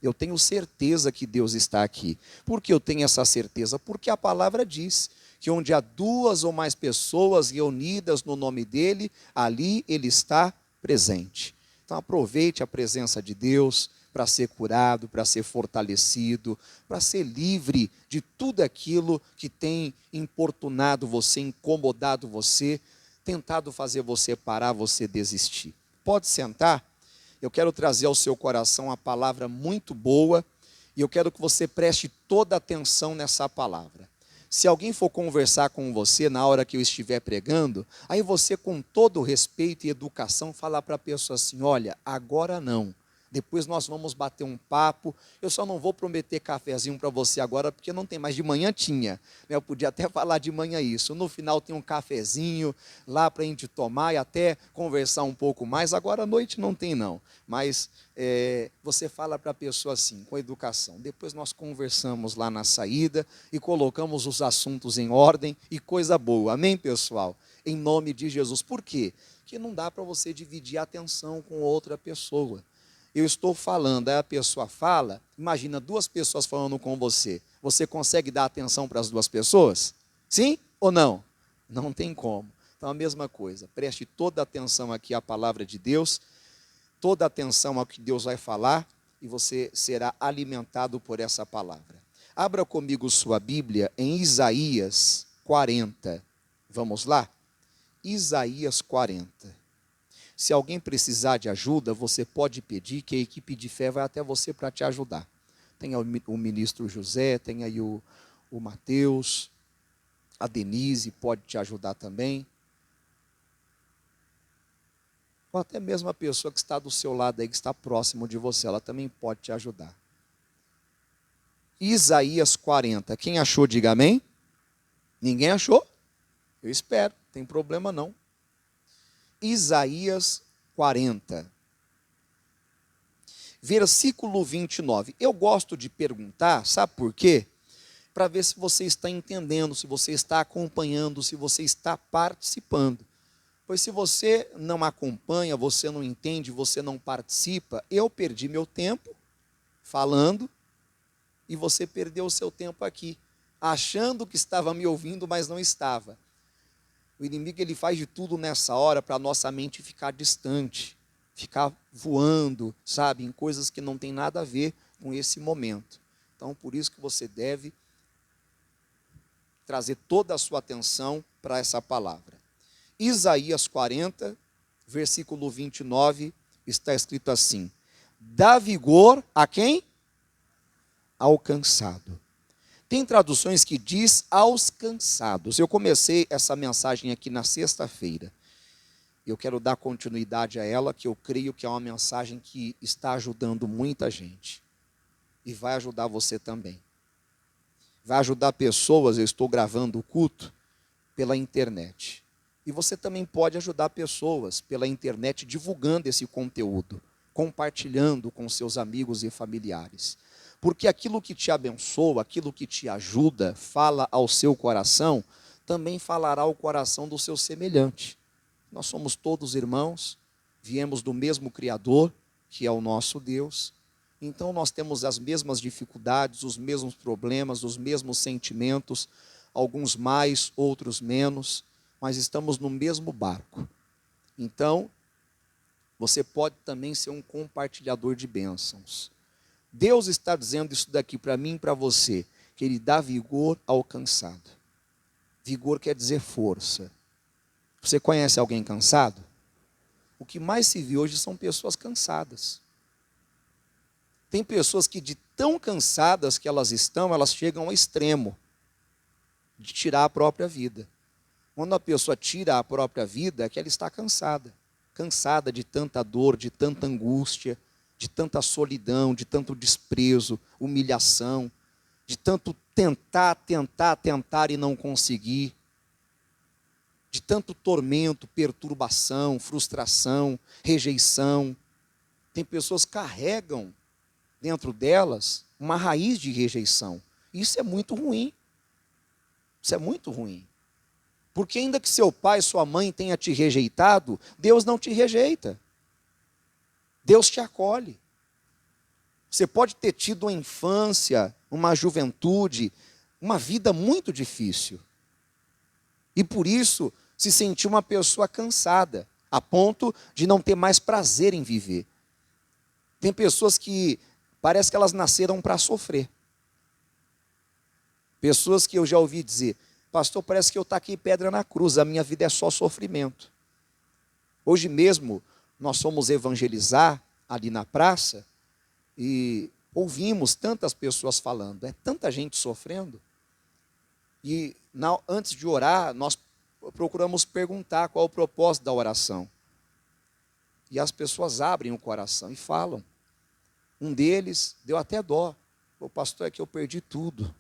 Eu tenho certeza que Deus está aqui. Por que eu tenho essa certeza? Porque a palavra diz que onde há duas ou mais pessoas reunidas no nome dele, ali ele está presente. Então aproveite a presença de Deus para ser curado, para ser fortalecido, para ser livre de tudo aquilo que tem importunado você, incomodado você, tentado fazer você parar, você desistir. Pode sentar? Eu quero trazer ao seu coração uma palavra muito boa e eu quero que você preste toda atenção nessa palavra. Se alguém for conversar com você na hora que eu estiver pregando, aí você, com todo respeito e educação, falar para a pessoa assim: olha, agora não. Depois nós vamos bater um papo. Eu só não vou prometer cafezinho para você agora, porque não tem, mas de manhã tinha. Eu podia até falar de manhã isso. No final tem um cafezinho lá para a gente tomar e até conversar um pouco mais. Agora à noite não tem não. Mas você fala para a pessoa assim, com educação. Depois nós conversamos lá na saída e colocamos os assuntos em ordem e coisa boa. Amém, pessoal? Em nome de Jesus. Por quê? Porque não dá para você dividir a atenção com outra pessoa. Eu estou falando, aí a pessoa fala, imagina duas pessoas falando com você. Você consegue dar atenção para as duas pessoas? Sim ou não? Não tem como. Então a mesma coisa, preste toda a atenção aqui à palavra de Deus, toda a atenção ao que Deus vai falar e você será alimentado por essa palavra. Abra comigo sua Bíblia em Isaías 40. Vamos lá? Isaías 40. Se alguém precisar de ajuda, você pode pedir que a equipe de fé vai até você para te ajudar. Tem o ministro José, tem aí o Mateus, a Denise pode te ajudar também. Ou até mesmo a pessoa que está do seu lado aí, que está próximo de você, ela também pode te ajudar. Isaías 40, quem achou, diga amém. Ninguém achou? Eu espero, não tem problema não. Isaías 40, versículo 29. Eu gosto de perguntar, sabe por quê? Para ver se você está entendendo, se você está acompanhando, se você está participando. Pois se você não acompanha, você não entende, você não participa, eu perdi meu tempo falando e você perdeu o seu tempo aqui, achando que estava me ouvindo, mas não estava. O inimigo ele faz de tudo nessa hora para a nossa mente ficar distante, ficar voando, sabe, em coisas que não tem nada a ver com esse momento. Então, por isso que você deve trazer toda a sua atenção para essa palavra. Isaías 40, versículo 29, está escrito assim: dá vigor a quem? Ao cansado. Tem traduções que diz aos cansados. Eu comecei essa mensagem aqui na sexta-feira. Eu quero dar continuidade a ela, que eu creio que é uma mensagem que está ajudando muita gente. E vai ajudar você também. Vai ajudar pessoas, eu estou gravando o culto pela internet. E você também pode ajudar pessoas pela internet divulgando esse conteúdo, compartilhando com seus amigos e familiares. Porque aquilo que te abençoa, aquilo que te ajuda, fala ao seu coração, também falará ao coração do seu semelhante. Nós somos todos irmãos, viemos do mesmo Criador, que é o nosso Deus. Então nós temos as mesmas dificuldades, os mesmos problemas, os mesmos sentimentos, alguns mais, outros menos, mas estamos no mesmo barco. Então, você pode também ser um compartilhador de bênçãos. Deus está dizendo isso daqui para mim e para você, que Ele dá vigor ao cansado. Vigor quer dizer força. Você conhece alguém cansado? O que mais se vê hoje são pessoas cansadas. Tem pessoas que de tão cansadas que elas estão, elas chegam ao extremo de tirar a própria vida. Quando a pessoa tira a própria vida, é que ela está cansada. Cansada de tanta dor, de tanta angústia, de tanta solidão, de tanto desprezo, humilhação, de tanto tentar e não conseguir, de tanto tormento, perturbação, frustração, rejeição. Tem pessoas que carregam dentro delas uma raiz de rejeição. Isso é muito ruim. Isso é muito ruim. Porque ainda que seu pai, sua mãe tenha te rejeitado, Deus não te rejeita. Deus te acolhe. Você pode ter tido uma infância, uma juventude, uma vida muito difícil. E por isso se sentir uma pessoa cansada, a ponto de não ter mais prazer em viver. Tem pessoas que parece que elas nasceram para sofrer. Pessoas que eu já ouvi dizer: pastor, parece que eu taquei pedra na cruz, a minha vida é só sofrimento. Hoje mesmo nós fomos evangelizar ali na praça e ouvimos tantas pessoas falando, é tanta gente sofrendo. E antes de orar, nós procuramos perguntar qual é o propósito da oração. E as pessoas abrem o coração e falam. Um deles deu até dó. O pastor, é que eu perdi tudo.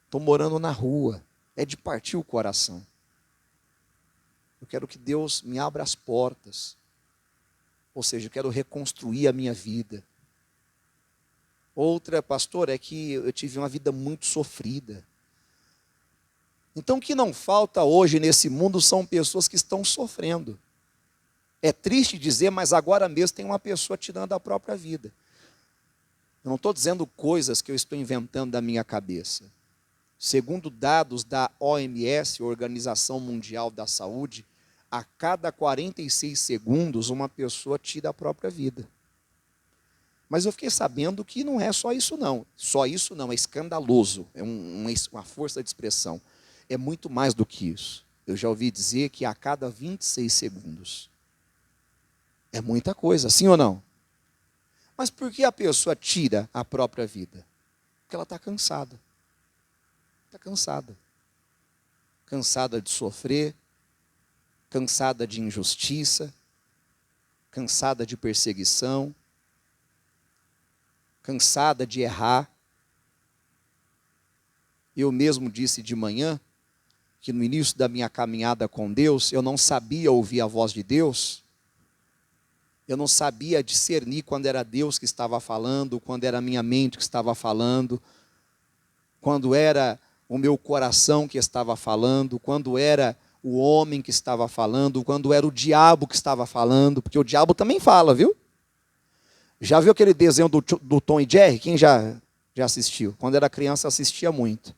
Estou morando na rua. É de partir o coração. Eu quero que Deus me abra as portas. Ou seja, eu quero reconstruir a minha vida. Outra, pastor, é que eu tive uma vida muito sofrida. Então, o que não falta hoje nesse mundo são pessoas que estão sofrendo. É triste dizer, mas agora mesmo tem uma pessoa tirando a própria vida. Eu não estou dizendo coisas que eu estou inventando da minha cabeça. Segundo dados da OMS, Organização Mundial da Saúde, a cada 46 segundos uma pessoa tira a própria vida. Mas eu fiquei sabendo que não é só isso não. Só isso não, é escandaloso, é uma força de expressão. É muito mais do que isso. Eu já ouvi dizer que a cada 26 segundos. É muita coisa, sim ou não? Mas por que a pessoa tira a própria vida? Porque ela está cansada. Está cansada. Cansada de sofrer, cansada de injustiça, cansada de perseguição, cansada de errar. Eu mesmo disse de manhã que no início da minha caminhada com Deus, eu não sabia ouvir a voz de Deus. Eu não sabia discernir quando era Deus que estava falando, quando era a minha mente que estava falando, quando era o meu coração que estava falando, quando era o homem que estava falando, quando era o diabo que estava falando, porque o diabo também fala, viu? Já viu aquele desenho do Tom e Jerry? Quem já assistiu? Quando era criança assistia muito.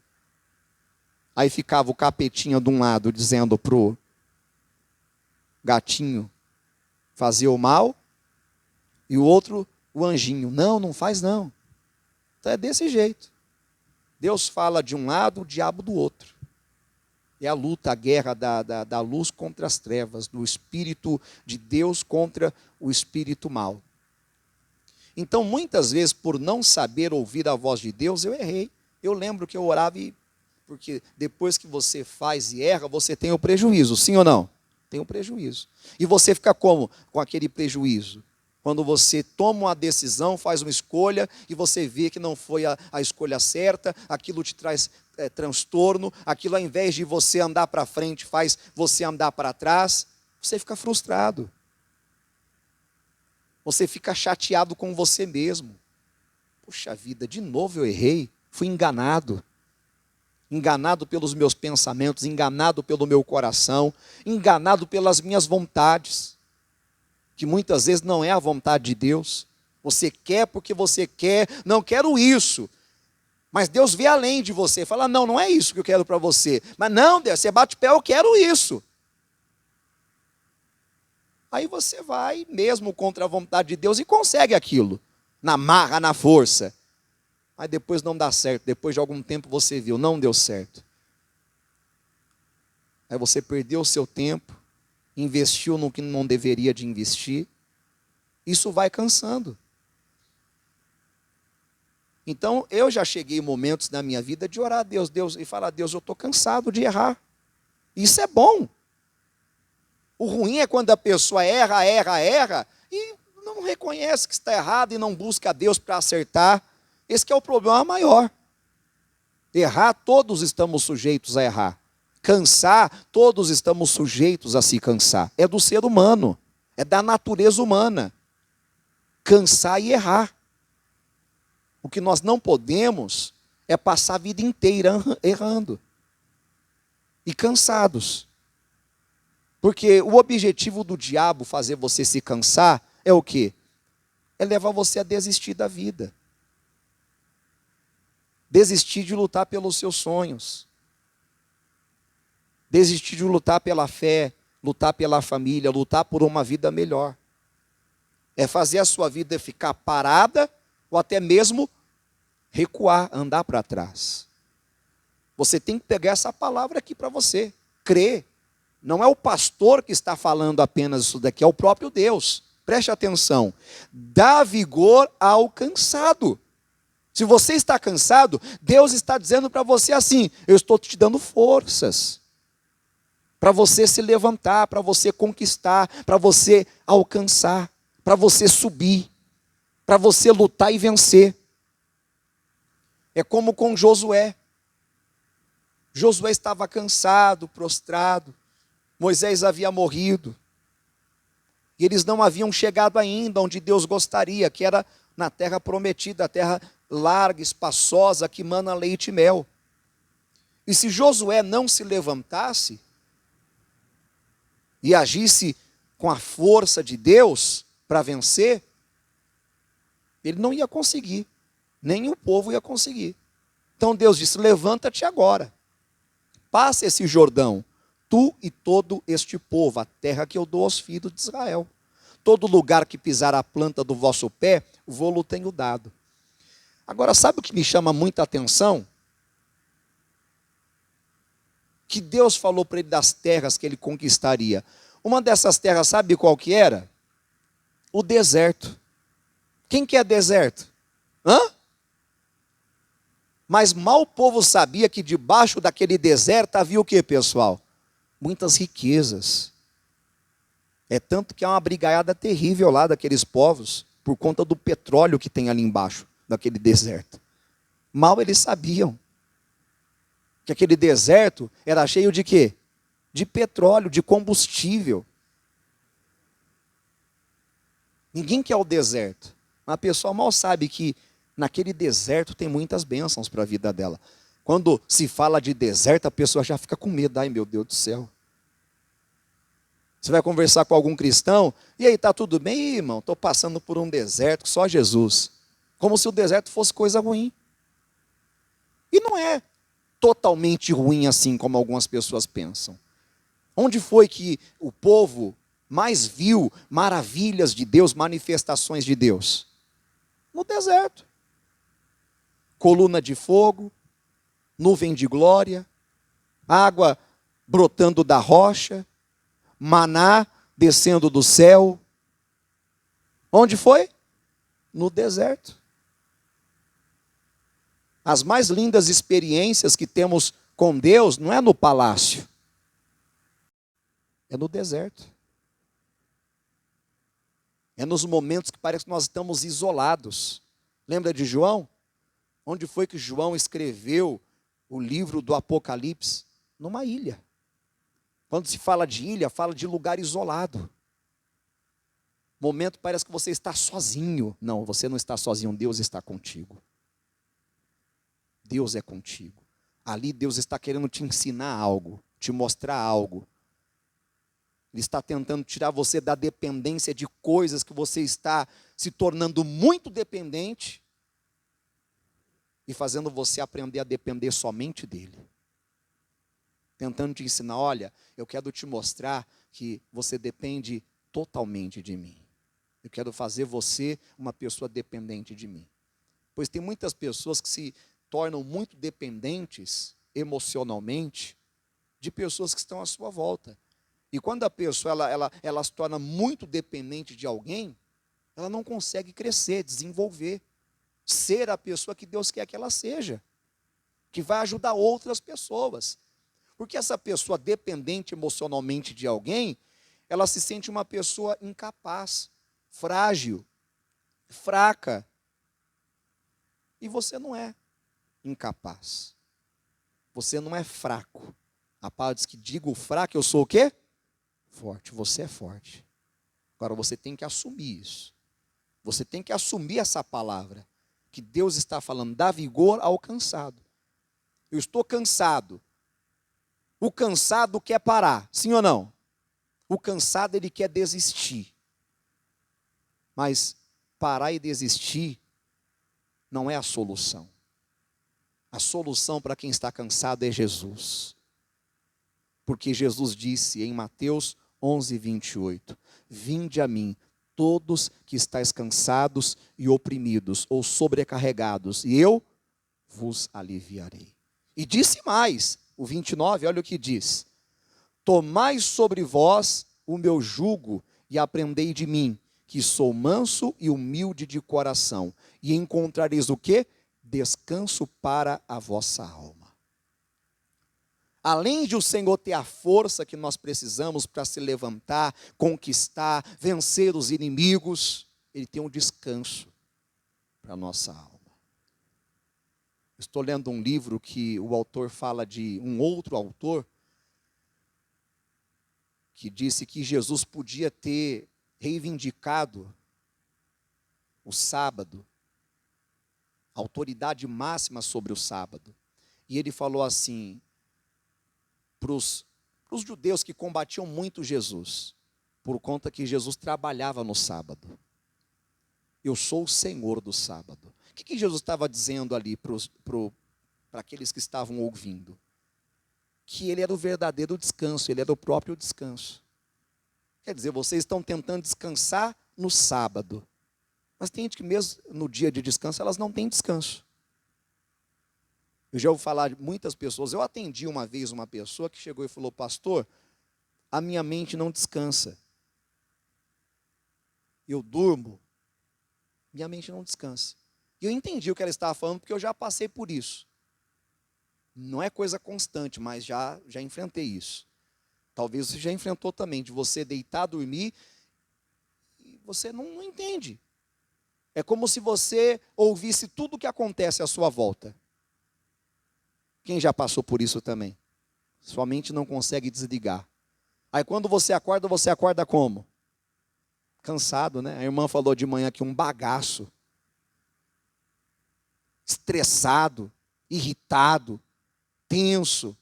Aí ficava o capetinha de um lado dizendo pro gatinho fazer o mal, e o outro, o anjinho, não faz não. Então é desse jeito. Deus fala de um lado, o diabo do outro. É a luta, a guerra da luz contra as trevas, do Espírito de Deus contra o Espírito mal. Então, muitas vezes, por não saber ouvir a voz de Deus, eu errei. Eu lembro que eu orava, porque depois que você faz e erra, você tem o prejuízo, sim ou não? Tem um prejuízo. E você fica como com aquele prejuízo? Quando você toma uma decisão, faz uma escolha, e você vê que não foi a escolha certa, aquilo te traz transtorno, aquilo ao invés de você andar para frente, faz você andar para trás, você fica frustrado. Você fica chateado com você mesmo. Puxa vida, de novo eu errei, fui enganado. Enganado pelos meus pensamentos, enganado pelo meu coração, enganado pelas minhas vontades, que muitas vezes não é a vontade de Deus. Você quer porque você quer, não quero isso. Mas Deus vê além de você, fala, não é isso que eu quero para você. Mas não, Deus, você bate o pé, eu quero isso. Aí você vai mesmo contra a vontade de Deus e consegue aquilo, na marra, na força. Mas depois não dá certo, depois de algum tempo você viu, não deu certo. Aí você perdeu o seu tempo, investiu no que não deveria de investir, isso vai cansando. Então, eu já cheguei em momentos na minha vida de orar a Deus, e falar, Deus, eu estou cansado de errar. Isso é bom. O ruim é quando a pessoa erra, e não reconhece que está errado e não busca a Deus para acertar. Esse que é o problema maior. Errar, todos estamos sujeitos a errar. Cansar, todos estamos sujeitos a se cansar. É do ser humano, é da natureza humana. Cansar e errar. O que nós não podemos é passar a vida inteira errando. E cansados. Porque o objetivo do diabo fazer você se cansar é o quê? É levar você a desistir da vida. desistir de lutar pelos seus sonhos, desistir de lutar pela fé, lutar pela família, lutar por uma vida melhor. É fazer a sua vida ficar parada ou até mesmo recuar, andar para trás. Você tem que pegar essa palavra aqui para você, crer. Não é o pastor que está falando apenas isso daqui, é o próprio Deus. Preste atenção. Dá vigor ao cansado. Se você está cansado, Deus está dizendo para você assim: eu estou te dando forças para você se levantar, para você conquistar, para você alcançar, para você subir, para você lutar e vencer. É como com Josué. Josué estava cansado, prostrado. Moisés havia morrido. E eles não haviam chegado ainda onde Deus gostaria, que era na terra prometida, a terra larga, espaçosa, que mana leite e mel. E se Josué não se levantasse e agisse com a força de Deus para vencer, ele não ia conseguir, nem o povo ia conseguir. Então Deus disse: levanta-te agora, passa esse Jordão, tu e todo este povo, a terra que eu dou aos filhos de Israel. Todo lugar que pisar a planta do vosso pé, vou-lo tenho dado. Agora, sabe o que me chama muita atenção? Que Deus falou para ele das terras que ele conquistaria. Uma dessas terras, sabe qual que era? O deserto. Quem que é deserto? Hã? Mas mal o povo sabia que debaixo daquele deserto havia o que, pessoal? Muitas riquezas. É tanto que há uma brigaiada terrível lá daqueles povos, por conta do petróleo que tem ali embaixo, daquele deserto. Mal eles sabiam que aquele deserto era cheio de quê? De petróleo, de combustível. Ninguém quer o deserto. Mas a pessoa mal sabe que naquele deserto tem muitas bênçãos para a vida dela. Quando se fala de deserto, a pessoa já fica com medo. Ai, meu Deus do céu. Você vai conversar com algum cristão, e aí, está tudo bem? Ih, irmão, estou passando por um deserto, só Jesus. Como se o deserto fosse coisa ruim. E não é totalmente ruim assim como algumas pessoas pensam. Onde foi que o povo mais viu maravilhas de Deus, manifestações de Deus? No deserto. Coluna de fogo, nuvem de glória, água brotando da rocha, maná descendo do céu. Onde foi? No deserto. As mais lindas experiências que temos com Deus não é no palácio, é no deserto. É nos momentos que parece que nós estamos isolados. Lembra de João? Onde foi que João escreveu o livro do Apocalipse? Numa ilha. Quando se fala de ilha, fala de lugar isolado. Momento parece que você está sozinho. Não, você não está sozinho, Deus está contigo. Deus é contigo. Ali Deus está querendo te ensinar algo, te mostrar algo. Ele está tentando tirar você da dependência de coisas que você está se tornando muito dependente e fazendo você aprender a depender somente dele. Tentando te ensinar: olha, eu quero te mostrar que você depende totalmente de mim. Eu quero fazer você uma pessoa dependente de mim. Pois tem muitas pessoas que se tornam muito dependentes emocionalmente de pessoas que estão à sua volta. E quando a pessoa ela se torna muito dependente de alguém, ela não consegue crescer, desenvolver, ser a pessoa que Deus quer que ela seja, que vai ajudar outras pessoas. Porque essa pessoa dependente emocionalmente de alguém, ela se sente uma pessoa incapaz, frágil, fraca. E você não é incapaz. Você não é fraco. A palavra diz que digo fraco, eu sou o quê? Forte. Você é forte. Agora você tem que assumir isso. Você tem que assumir essa palavra que Deus está falando, dá vigor ao cansado. Eu estou cansado. O cansado quer parar, sim ou não? O cansado, ele quer desistir. Mas parar e desistir não é a solução. A solução para quem está cansado é Jesus. Porque Jesus disse em Mateus 11:28, vinde a mim, todos que estáis cansados e oprimidos ou sobrecarregados, e eu vos aliviarei. E disse mais, o 29, olha o que diz, tomai sobre vós o meu jugo e aprendei de mim, que sou manso e humilde de coração, e encontrareis o quê? Descanso para a vossa alma. Além de o Senhor ter a força que nós precisamos para se levantar, conquistar, vencer os inimigos, Ele tem um descanso para a nossa alma. Estou lendo um livro que o autor fala de um outro autor, que disse que Jesus podia ter reivindicado o sábado, a autoridade máxima sobre o sábado. E ele falou assim, para os judeus que combatiam muito Jesus, por conta que Jesus trabalhava no sábado. Eu sou o Senhor do sábado. O que Jesus estava dizendo ali para aqueles que estavam ouvindo? Que ele era o verdadeiro descanso, ele era o próprio descanso. Quer dizer, vocês estão tentando descansar no sábado, mas tem gente que mesmo no dia de descanso, elas não têm descanso. Eu já ouvi falar de muitas pessoas, eu atendi uma vez uma pessoa que chegou e falou, pastor, a minha mente não descansa. Eu durmo, minha mente não descansa. E eu entendi o que ela estava falando, porque eu já passei por isso. Não é coisa constante, mas já enfrentei isso. Talvez você já enfrentou também, de você deitar, dormir, e você não entende. É como se você ouvisse tudo o que acontece à sua volta. Quem já passou por isso também? Sua mente não consegue desligar. Aí quando você acorda como? Cansado, né? A irmã falou de manhã que um bagaço. Estressado, irritado, tenso.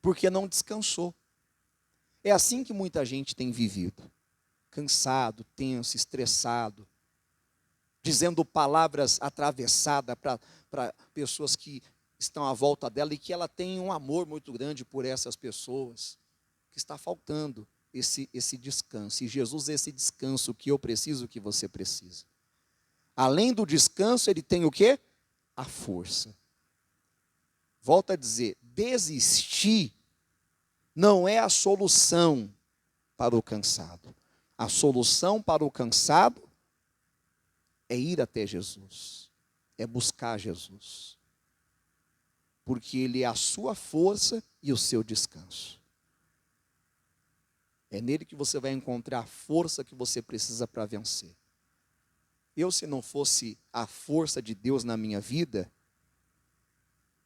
Porque não descansou. É assim que muita gente tem vivido. Cansado, tenso, estressado. Dizendo palavras atravessadas para pessoas que estão à volta dela e que ela tem um amor muito grande por essas pessoas. Que está faltando esse descanso. E Jesus é esse descanso que eu preciso, que você precisa. Além do descanso, ele tem o quê? A força. Volto a dizer, desistir não é a solução para o cansado. A solução para o cansado é ir até Jesus, é buscar Jesus. Porque Ele é a sua força e o seu descanso. É nele que você vai encontrar a força que você precisa para vencer. Eu, se não fosse a força de Deus na minha vida,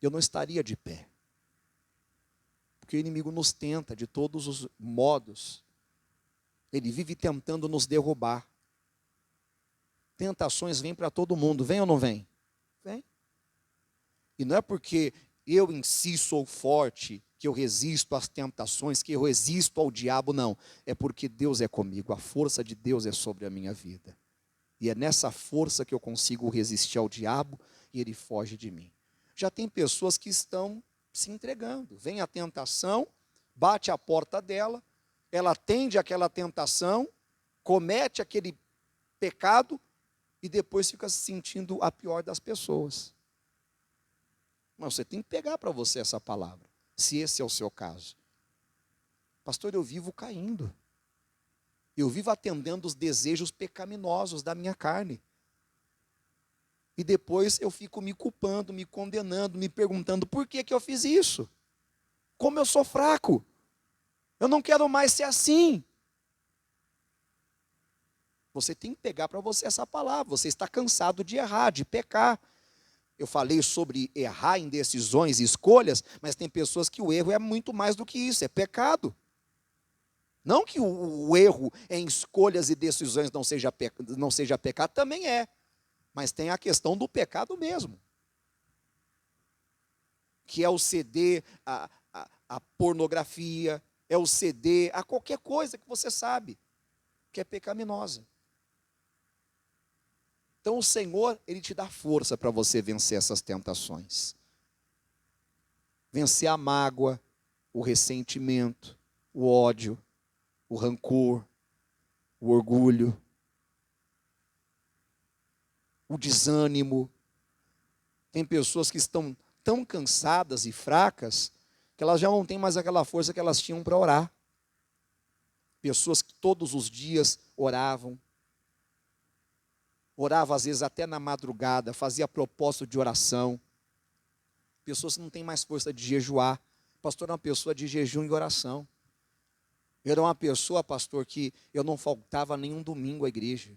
eu não estaria de pé. Porque o inimigo nos tenta de todos os modos. Ele vive tentando nos derrubar. Tentações vêm para todo mundo, vem ou não vem? Vem. E não é porque eu em si sou forte, que eu resisto às tentações, que eu resisto ao diabo, não. É porque Deus é comigo, a força de Deus é sobre a minha vida. E é nessa força que eu consigo resistir ao diabo e ele foge de mim. Já tem pessoas que estão se entregando. Vem a tentação, bate a porta dela, ela atende aquela tentação, comete aquele pecado e depois fica se sentindo a pior das pessoas. Mas você tem que pegar para você essa palavra, se esse é o seu caso. Pastor, eu vivo caindo. Eu vivo atendendo os desejos pecaminosos da minha carne. E depois eu fico me culpando, me condenando, me perguntando por que eu fiz isso? Como eu sou fraco? Eu não quero mais ser assim. Você tem que pegar para você essa palavra. Você está cansado de errar, de pecar. Eu falei sobre errar em decisões e escolhas, mas tem pessoas que o erro é muito mais do que isso, é pecado. Não que o erro em escolhas e decisões não seja pecado, também é. Mas tem a questão do pecado mesmo. Que é o ceder a pornografia, é o ceder a qualquer coisa que você sabe que é pecaminosa. Então o Senhor, Ele te dá força para você vencer essas tentações. Vencer a mágoa, o ressentimento, o ódio, o rancor, o orgulho, o desânimo. Tem pessoas que estão tão cansadas e fracas que elas já não têm mais aquela força que elas tinham para orar. Pessoas que todos os dias oravam às vezes até na madrugada, fazia propósito de oração. Pessoas que não têm mais força de jejuar. Pastor, é uma pessoa de jejum e oração. Eu era uma pessoa, pastor, que eu não faltava nenhum domingo à igreja.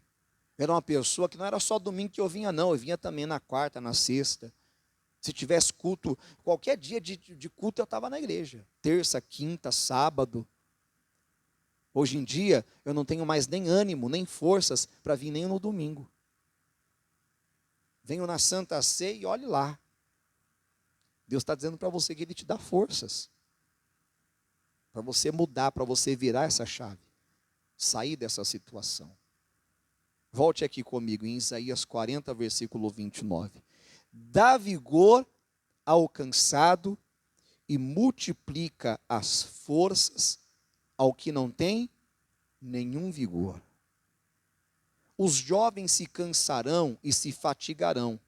Eu era uma pessoa que não era só domingo que eu vinha, não. Eu vinha também na quarta, na sexta. Se tivesse culto, qualquer dia de culto eu estava na igreja. Terça, quinta, sábado. Hoje em dia, eu não tenho mais nem ânimo, nem forças para vir nem no domingo. Venho na Santa Ceia e olhe lá. Deus está dizendo para você que Ele te dá forças. Para você mudar, para você virar essa chave. Sair dessa situação. Volte aqui comigo em Isaías 40, versículo 29. Dá vigor ao cansado e multiplica as forças ao que não tem nenhum vigor. Os jovens se cansarão e se fatigarão,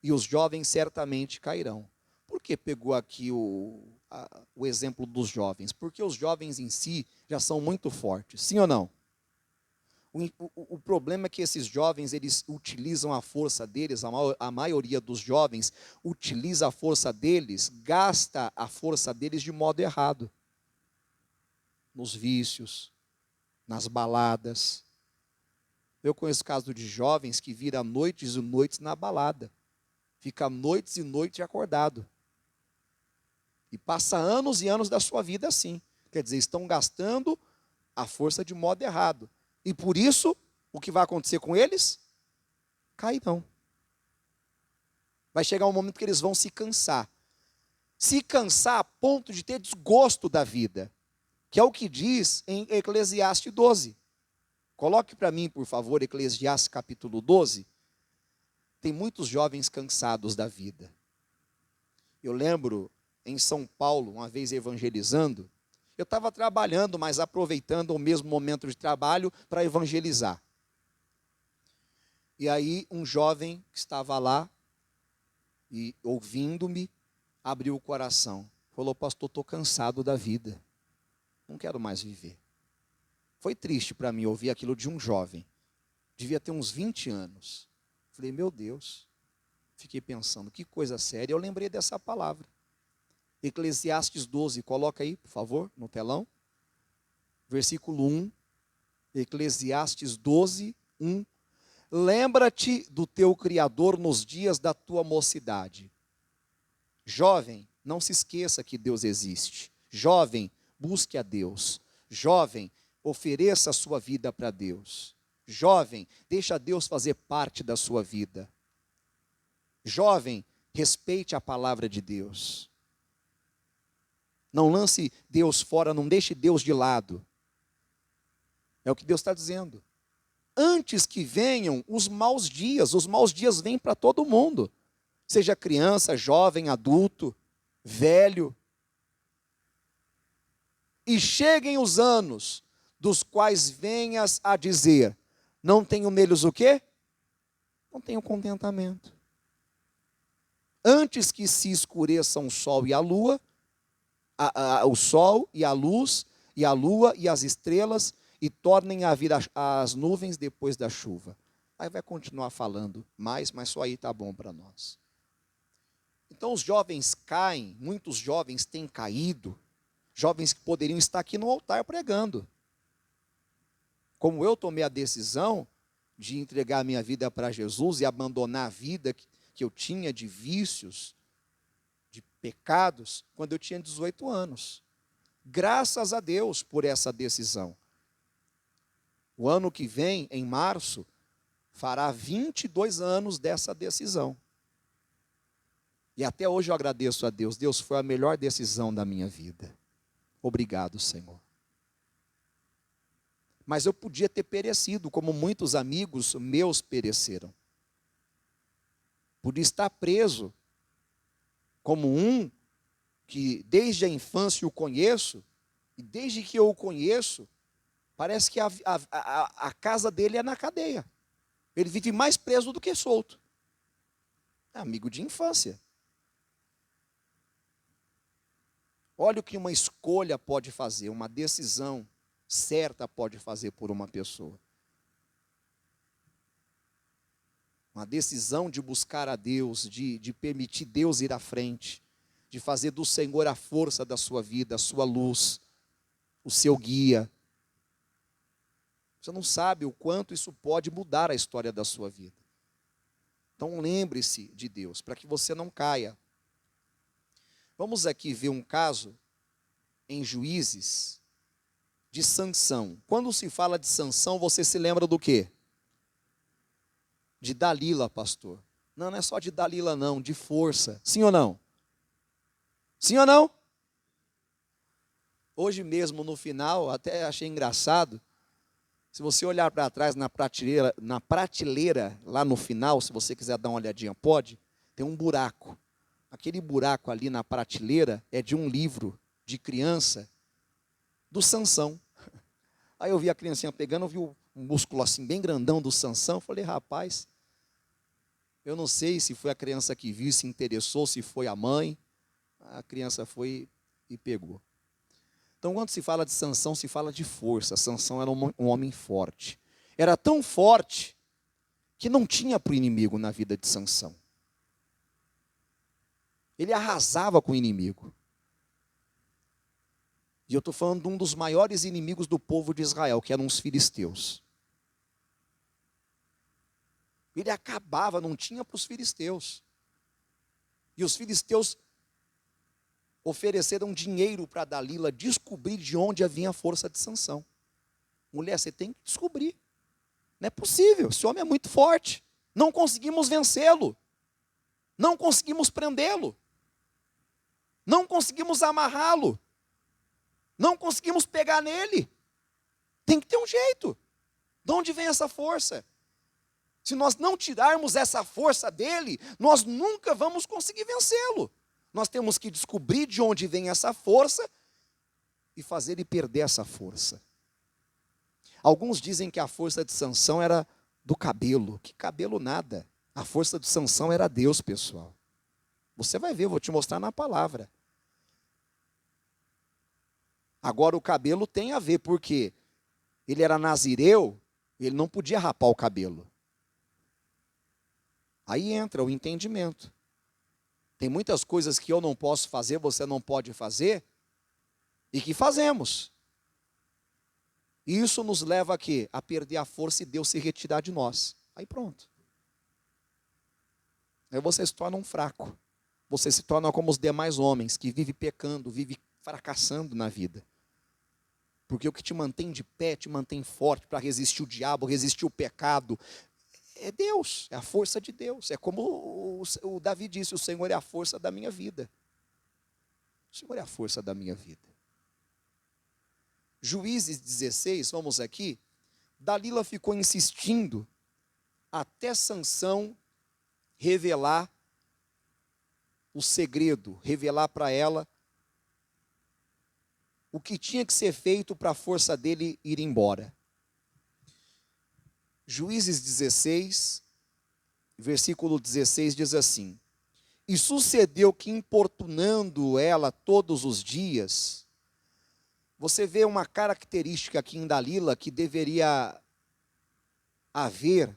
e os jovens certamente cairão. Por que pegou aqui o exemplo dos jovens? Porque os jovens em si já são muito fortes, sim ou não? O problema é que esses jovens, eles utilizam a força deles, a maioria dos jovens utiliza a força deles, gasta a força deles de modo errado. Nos vícios, nas baladas. Eu conheço casos de jovens que viram noites e noites na balada. Fica noites e noites acordado. E passa anos e anos da sua vida assim. Quer dizer, estão gastando a força de modo errado. E por isso, o que vai acontecer com eles? Cairão. Vai chegar um momento que eles vão se cansar. Se cansar a ponto de ter desgosto da vida. Que é o que diz em Eclesiastes 12. Coloque para mim, por favor, Eclesiastes capítulo 12. Tem muitos jovens cansados da vida. Eu lembro, em São Paulo, uma vez evangelizando, eu estava trabalhando, mas aproveitando o mesmo momento de trabalho para evangelizar. E aí, um jovem que estava lá, e ouvindo-me, abriu o coração. Falou, pastor, estou cansado da vida. Não quero mais viver. Foi triste para mim ouvir aquilo de um jovem. Devia ter uns 20 anos. Falei, meu Deus. Fiquei pensando, que coisa séria. Eu lembrei dessa palavra. Eclesiastes 12, coloca aí, por favor, no telão. Versículo 1. Eclesiastes 12, 1. Lembra-te do teu Criador nos dias da tua mocidade. Jovem, não se esqueça que Deus existe. Jovem, busque a Deus. Jovem, ofereça a sua vida para Deus. Jovem, deixa Deus fazer parte da sua vida. Jovem, respeite a palavra de Deus. Não lance Deus fora, não deixe Deus de lado. É o que Deus está dizendo. Antes que venham os maus dias vêm para todo mundo. Seja criança, jovem, adulto, velho. E cheguem os anos dos quais venhas a dizer, não tenho neles o quê? Não tenho contentamento. Antes que se escureçam o sol e a lua, o sol e a luz, e a lua e as estrelas, e tornem a vir as nuvens depois da chuva. Aí vai continuar falando mais, mas só aí está bom para nós. Então os jovens caem, muitos jovens têm caído, jovens que poderiam estar aqui no altar pregando. Como eu tomei a decisão de entregar a minha vida para Jesus e abandonar a vida que eu tinha de vícios, de pecados, quando eu tinha 18 anos. Graças a Deus por essa decisão. O ano que vem, em março, fará 22 anos dessa decisão. E até hoje eu agradeço a Deus. Deus foi a melhor decisão da minha vida. Obrigado, Senhor. Mas eu podia ter perecido, como muitos amigos meus pereceram. Podia estar preso como um que desde a infância o conheço, e desde que eu o conheço, parece que a casa dele é na cadeia. Ele vive mais preso do que solto. É amigo de infância. Olha o que uma escolha pode fazer, uma decisão certa pode fazer por uma pessoa. Uma decisão de buscar a Deus, de permitir Deus ir à frente, de fazer do Senhor a força da sua vida, a sua luz, o seu guia. Você não sabe o quanto isso pode mudar a história da sua vida. Então lembre-se de Deus, para que você não caia. Vamos aqui ver um caso em Juízes de Sansão. Quando se fala de Sansão, você se lembra do quê? De Dalila, pastor. Não, não é só de Dalila não, de força. Sim ou não? Sim ou não? Hoje mesmo, no final, até achei engraçado. Se você olhar para trás na prateleira, lá no final, se você quiser dar uma olhadinha, pode, tem um buraco. Aquele buraco ali na prateleira é de um livro de criança do Sansão. Aí eu vi a criancinha pegando, eu vi um músculo assim bem grandão do Sansão, eu falei, rapaz, eu não sei se foi a criança que viu, se interessou, se foi a mãe. A criança foi e pegou. Então, quando se fala de Sansão, se fala de força. Sansão era um homem forte. Era tão forte que não tinha para o inimigo na vida de Sansão. Ele arrasava com o inimigo. E eu estou falando de um dos maiores inimigos do povo de Israel, que eram os filisteus. Ele acabava, não tinha para os filisteus. E os filisteus ofereceram dinheiro para Dalila descobrir de onde havia a força de Sansão. Mulher, você tem que descobrir. Não é possível, esse homem é muito forte. Não conseguimos vencê-lo. Não conseguimos prendê-lo. Não conseguimos amarrá-lo. Não conseguimos pegar nele. Tem que ter um jeito. De onde vem essa força? Se nós não tirarmos essa força dele, nós nunca vamos conseguir vencê-lo. Nós temos que descobrir de onde vem essa força e fazer ele perder essa força. Alguns dizem que a força de Sansão era do cabelo. Que cabelo nada. A força de Sansão era Deus, pessoal. Você vai ver, eu vou te mostrar na palavra. Agora o cabelo tem a ver, porque ele era nazireu, ele não podia rapar o cabelo. Aí entra o entendimento. Tem muitas coisas que eu não posso fazer, você não pode fazer, e que fazemos. E isso nos leva a quê? A perder a força e Deus se retirar de nós. Aí pronto. Aí você se torna um fraco. Você se torna como os demais homens, que vive pecando, vive fracassando na vida. Porque o que te mantém de pé, te mantém forte para resistir o diabo, resistir o pecado, é Deus, é a força de Deus. É como o Davi disse, o Senhor é a força da minha vida. O Senhor é a força da minha vida. Juízes 16, vamos aqui. Dalila ficou insistindo até Sansão revelar o segredo, revelar para ela o que tinha que ser feito para a força dele ir embora. Juízes 16, versículo 16 diz assim: E sucedeu que, importunando ela todos os dias, você vê uma característica aqui em Dalila que deveria haver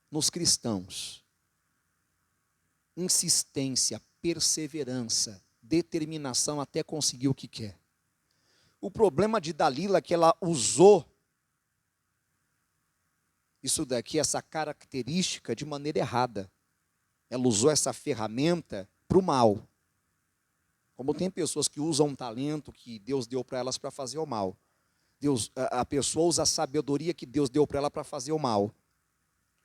nos cristãos: insistência, perseverança, determinação até conseguir o que quer. O problema de Dalila é que ela usou isso daqui, essa característica, de maneira errada. Ela usou essa ferramenta para o mal. Como tem pessoas que usam um talento que Deus deu para elas para fazer o mal. A pessoa usa a sabedoria que Deus deu para ela para fazer o mal.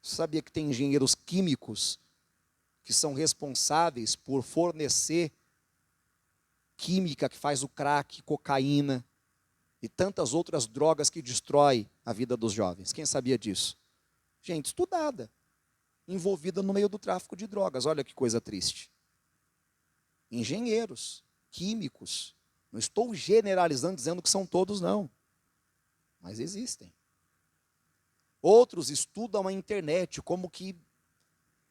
Você sabia que tem engenheiros químicos que são responsáveis por fornecer química que faz o crack, cocaína e tantas outras drogas que destrói a vida dos jovens? Quem sabia disso? Gente estudada. envolvida no meio do tráfico de drogas. Olha que coisa triste. Engenheiros, químicos. Não estou generalizando, dizendo que são todos, não. Mas existem. Outros estudam a internet, como que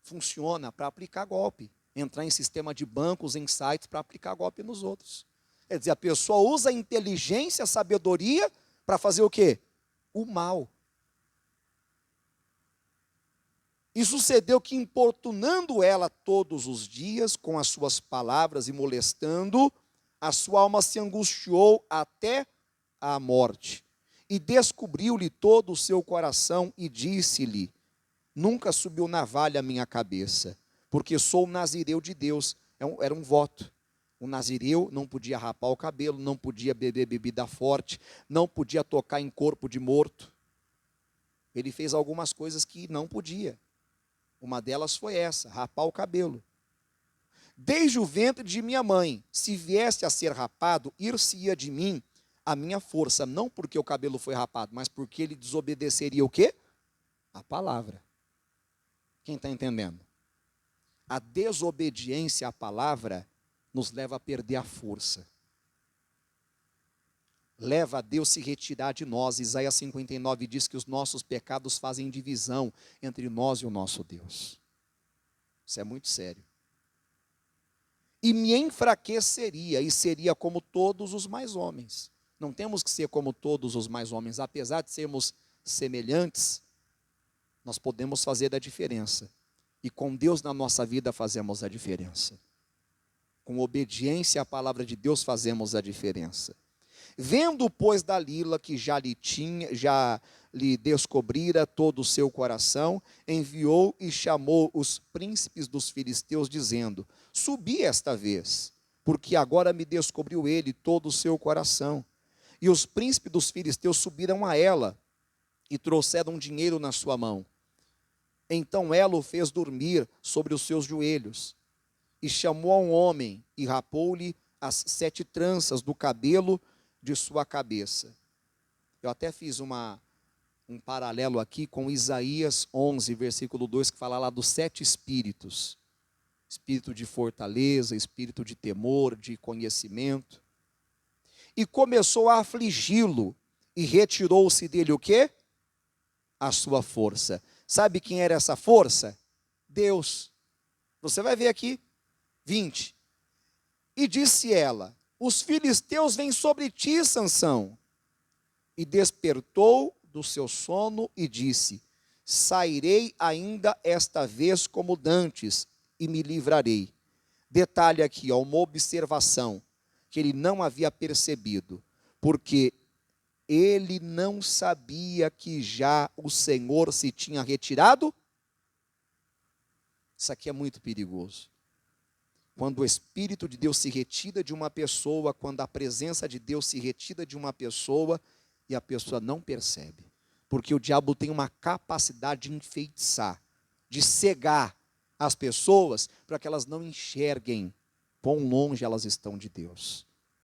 funciona para aplicar golpe. Entrar em sistema de bancos, em sites, para aplicar golpe nos outros. Quer dizer, a pessoa usa a inteligência, a sabedoria, para fazer o quê? O mal. E sucedeu que, importunando ela todos os dias, com as suas palavras e molestando, a sua alma se angustiou até a morte. E descobriu-lhe todo o seu coração e disse-lhe: nunca subiu navalha à minha cabeça, porque sou nazireu de Deus. Era um voto. O nazireu não podia rapar o cabelo, não podia beber bebida forte, não podia tocar em corpo de morto. Ele fez algumas coisas que não podia. Uma delas foi essa, rapar o cabelo. Desde o ventre de minha mãe, se viesse a ser rapado, ir-se-ia de mim a minha força, não porque o cabelo foi rapado, mas porque ele desobedeceria o quê? A palavra. Quem está entendendo? A desobediência à palavra nos leva a perder a força. Leva a Deus se retirar de nós. Isaías 59 diz que os nossos pecados fazem divisão entre nós e o nosso Deus. Isso é muito sério. E me enfraqueceria e seria como todos os mais homens. Não temos que ser como todos os mais homens. Apesar de sermos semelhantes, nós podemos fazer a diferença. E com Deus na nossa vida fazemos a diferença. Com obediência à palavra de Deus fazemos a diferença. Vendo, pois, Dalila que já lhe descobrira todo o seu coração, enviou e chamou os príncipes dos filisteus, dizendo: subi esta vez, porque agora me descobriu ele todo o seu coração. E os príncipes dos filisteus subiram a ela e trouxeram dinheiro na sua mão. Então ela o fez dormir sobre os seus joelhos, e chamou a um homem, e rapou-lhe as 7 tranças do cabelo de sua cabeça. Eu até fiz um paralelo aqui com Isaías 11, versículo 2, que fala lá dos 7 espíritos. Espírito de fortaleza, espírito de temor, de conhecimento. E começou a afligi-lo, e retirou-se dele o quê? A sua força. Sabe quem era essa força? Deus. Você vai ver aqui, 20. E disse ela: os filisteus vêm sobre ti, Sansão. E despertou do seu sono e disse: sairei ainda esta vez como dantes, e me livrarei. Detalhe aqui, ó, uma observação que ele não havia percebido, porque ele não sabia que já o Senhor se tinha retirado. Isso aqui é muito perigoso. Quando o Espírito de Deus se retira de uma pessoa, quando a presença de Deus se retira de uma pessoa e a pessoa não percebe. Porque o diabo tem uma capacidade de enfeitiçar, de cegar as pessoas para que elas não enxerguem quão longe elas estão de Deus.